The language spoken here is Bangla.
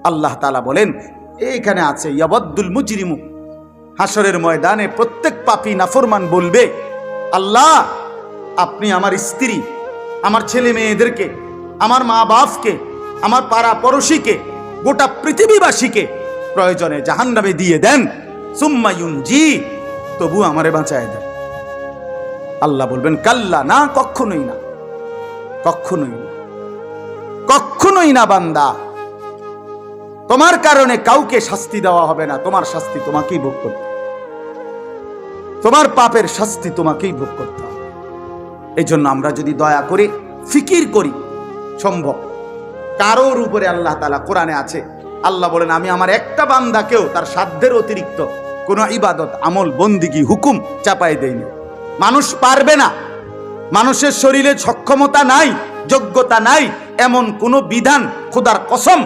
আল্লাহ তাআলা বলেন এইখানে আছে ইয়াবদ্দুল মুজরিমু, হাসরের ময়দানে প্রত্যেক পাপী নাফরমান বলবে, আল্লাহ আপনি আমার স্ত্রী, আমার ছেলে মেয়েদেরকে, আমার মা বাপকে, আমার পাড়া পড়শিকে, গোটা পৃথিবীবাসীকে প্রয়োজনে জাহান্নামে দিয়ে দেন, সুম্মা ইউনজি, তবু আমারে বাঁচায় দেন। আল্লাহ বলবেন কাল্লা, না, কখনোই না, কখনোই না, কখনোই না বান্দা, তোমার কারণে কাউকে শাস্তি দেওয়া হবে না, তোমার শাস্তি তোমাকেই ভোগ করতে, তোমার পাপের শাস্তি তোমাকেই ভোগ করতে হবে। এই জন্য আমরা যদি দয়া করে ফিকির করি, সম্ভব কারোর উপরে আল্লাহ তাআলা কোরআনে আছে, আল্লাহ বলেন আমি আমার একটা বান্দাকেও তার সাধ্যের অতিরিক্ত কোন ইবাদত, আমল, বন্দিগি, হুকুম চাপাই দেয়নি। মানুষ পারবে না, মানুষের শরীরে সক্ষমতা নাই, যোগ্যতা নাই, এমন কোন বিধান খোদার কসম